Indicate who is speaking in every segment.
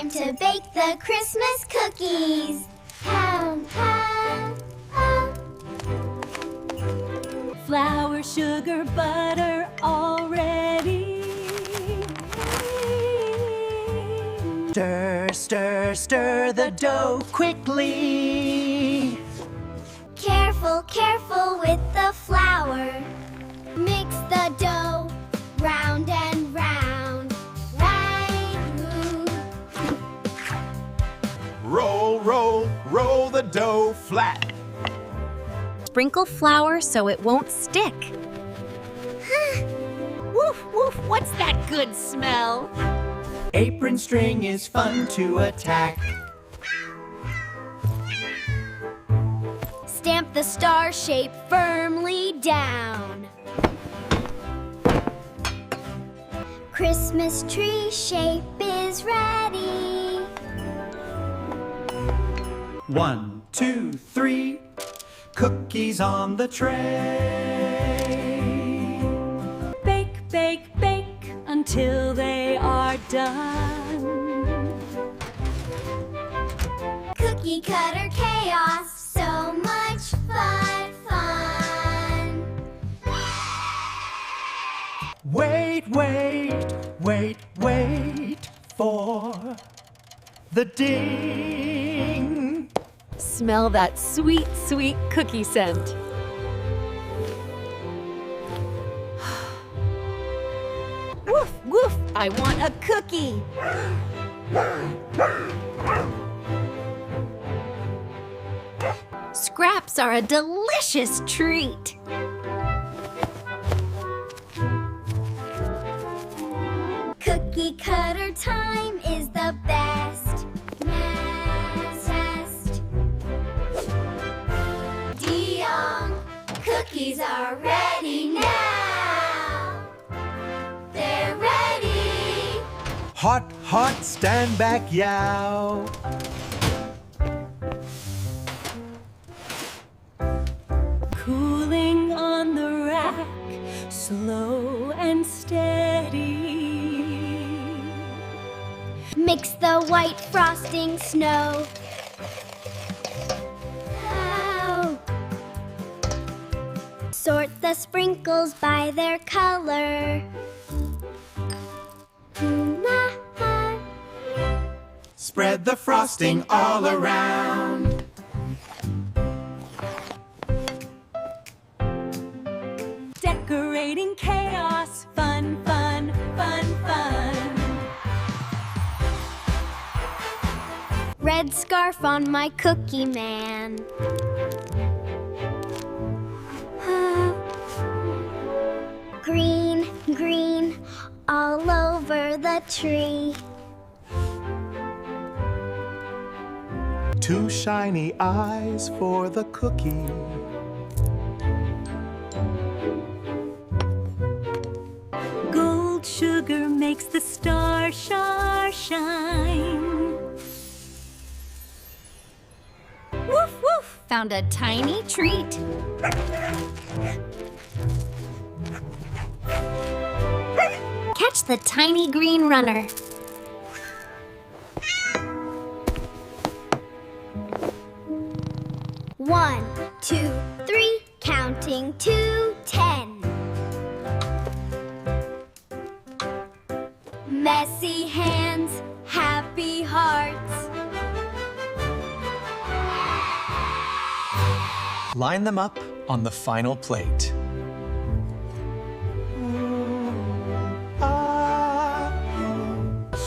Speaker 1: time to bake the Christmas cookies. Pound, pound, pound.
Speaker 2: Flour, sugar, butter, all ready. Stir, stir, stir the dough quickly.
Speaker 1: Careful, careful with the flour. Mix the dough round and round. Right, move.
Speaker 3: Roll, roll, roll the dough flat.
Speaker 4: Sprinkle flour so it won't stick.
Speaker 2: Woof, woof, what's that good smell?
Speaker 3: Apron string is fun to attack.
Speaker 1: Stamp the star shape firmly down. Christmas tree shape is ready.
Speaker 3: 1, 2, 3. Cookies on the tray.
Speaker 2: Bake, bake, bake until they are done.
Speaker 1: Cookie cutter chaos, so much fun, fun.
Speaker 3: Wait, wait, wait, wait for the ding.
Speaker 4: Smell that sweet, sweet cookie scent.
Speaker 2: Woof, woof, I want a cookie.
Speaker 4: Scraps are a delicious treat.
Speaker 1: Cookie cutter time is the best. Best. Dion, cookies are ready now. They're ready.
Speaker 3: Hot, hot, stand back, yow.
Speaker 2: Cooling on the rack, slow and steady.
Speaker 1: Mix the white frosting snow. Ow. Sort the sprinkles by their color.
Speaker 3: Spread the frosting all around.
Speaker 2: Decorating chaos, fun, fun, fun, fun.
Speaker 1: Red scarf on my cookie man. Green, green, all over the tree.
Speaker 3: 2 shiny eyes for the cookie.
Speaker 2: Gold sugar makes the star shine.
Speaker 4: Woof, woof, found a tiny treat. Catch the tiny green runner.
Speaker 1: One, 2, 3, counting to 10. Messy hands, happy hearts.
Speaker 3: Line them up on the final plate.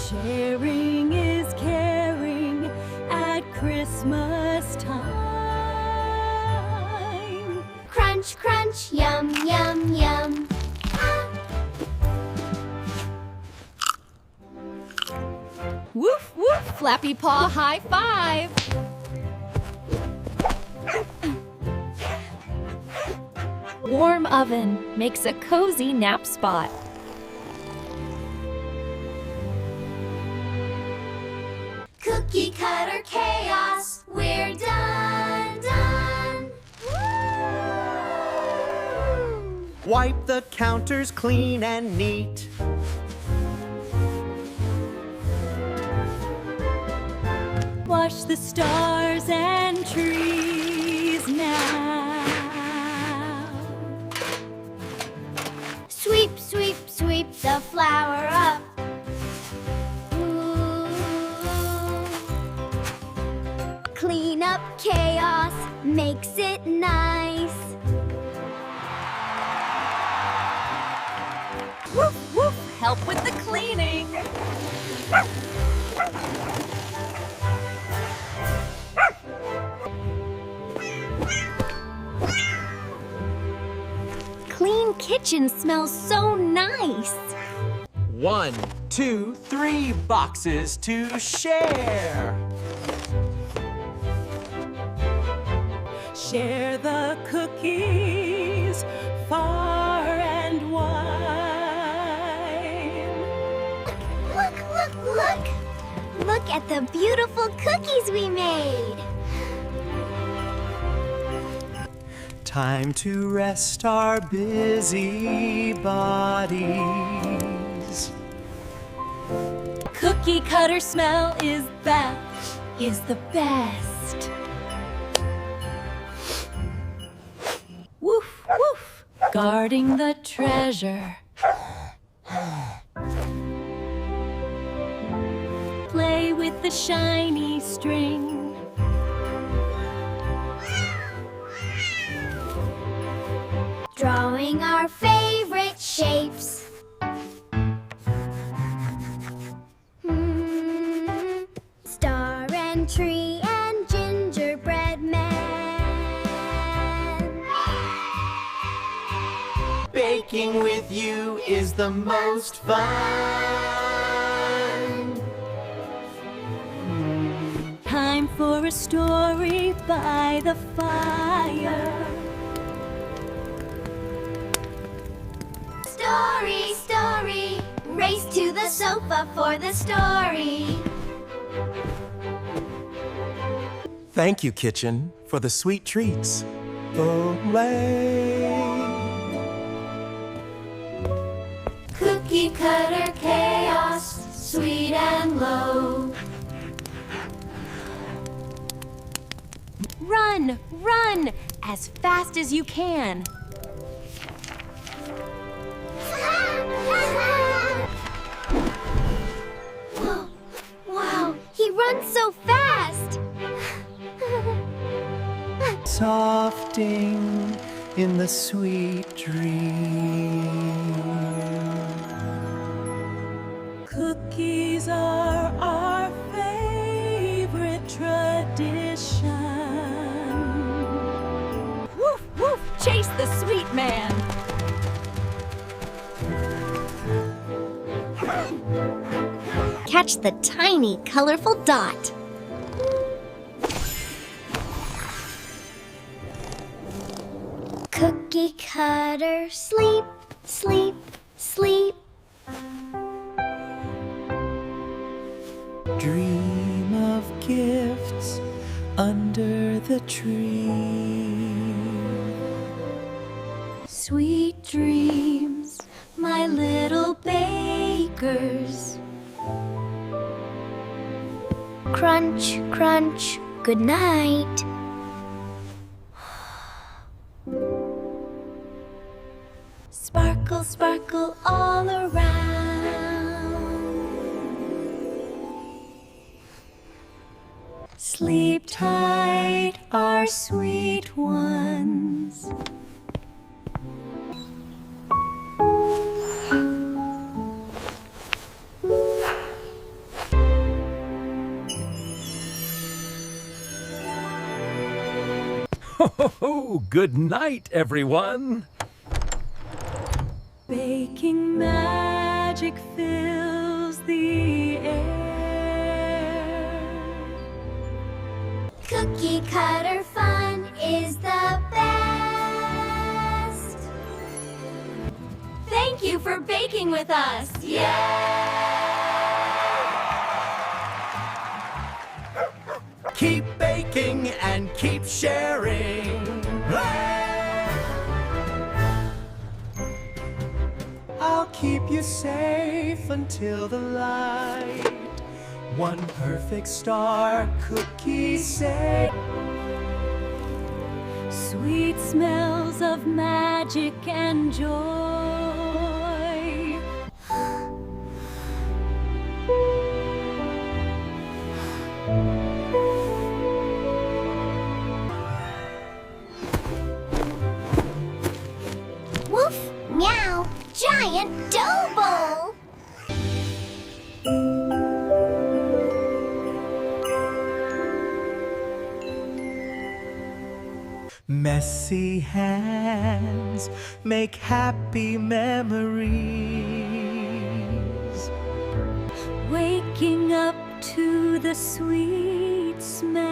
Speaker 2: Sharing is caring at Christmas time.
Speaker 1: Crunch, crunch, yum, yum, yum.
Speaker 4: Woof, woof, flappy paw high five. Warm oven makes a cozy nap spot.
Speaker 1: Cookie cutter chaos, we're done, done. Woo!
Speaker 3: Wipe the counters clean and neat.
Speaker 2: Wash the stars and trees now.
Speaker 1: Sweep, sweep, sweep the flour up. Ooh. Clean up chaos, makes it nice.
Speaker 4: Woof, woof, help with the cleaning. Clean kitchen smells so nice.
Speaker 3: 1, 2, 3 boxes to share.
Speaker 2: Share the cookies far and wide.
Speaker 1: Look, look, look! Look at the beautiful cookies we made.
Speaker 3: Time to rest our busy bodies.
Speaker 2: Cookie cutter smell is the best. Woof, woof, guarding the treasure. Play with the shiny string.
Speaker 1: Drawing our favorite shapes. Star and tree and gingerbread man.
Speaker 3: Baking with you is the most fun.
Speaker 2: Time for a story by the fire.
Speaker 1: Story, story, race to the sofa for the story.
Speaker 3: Thank you, kitchen, for the sweet treats. Olay.
Speaker 1: Cookie cutter chaos, sweet and low.
Speaker 2: Run, run, as fast as you can.
Speaker 1: Whoa, wow, he runs so fast.
Speaker 3: Softing in the sweet dream.
Speaker 2: Cookies are our favorite tradition. Woof, woof, chase the sweet man.
Speaker 4: Catch the tiny, colorful dot.
Speaker 1: Cookie cutter, sleep, sleep, sleep.
Speaker 3: Dream of gifts under the tree.
Speaker 2: Sweet dreams, my little bakers.
Speaker 1: Crunch, crunch, good night.
Speaker 2: Sparkle, sparkle all around. Sleep tight, our sweet ones.
Speaker 3: Oh, good night, everyone.
Speaker 2: Baking magic fills the air.
Speaker 1: Cookie cutter fun is the best.
Speaker 2: Thank you for baking with us.
Speaker 3: Keep baking and keep sharing. I'll keep you safe until the light One perfect star cookie say.
Speaker 2: Sweet smells of magic and joy.
Speaker 1: Woof, meow, giant dough bowl.
Speaker 3: Messy hands make happy memories.
Speaker 2: Waking up to the sweet smell.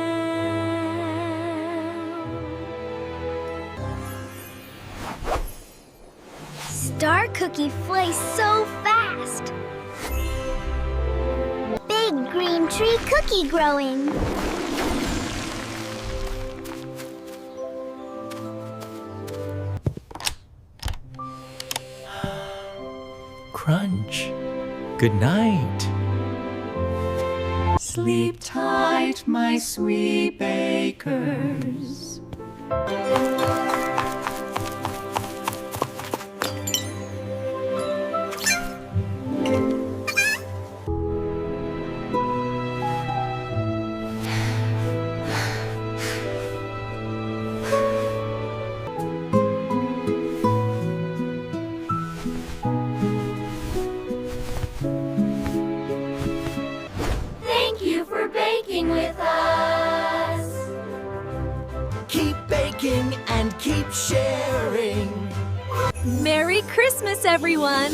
Speaker 1: Star cookie flies so fast. Big green tree cookie growing.
Speaker 3: Crunch. Good night.
Speaker 2: Sleep tight, my sweet bakers.
Speaker 1: Thank you for baking with us.
Speaker 3: Keep baking and keep sharing.
Speaker 4: Merry Christmas, everyone!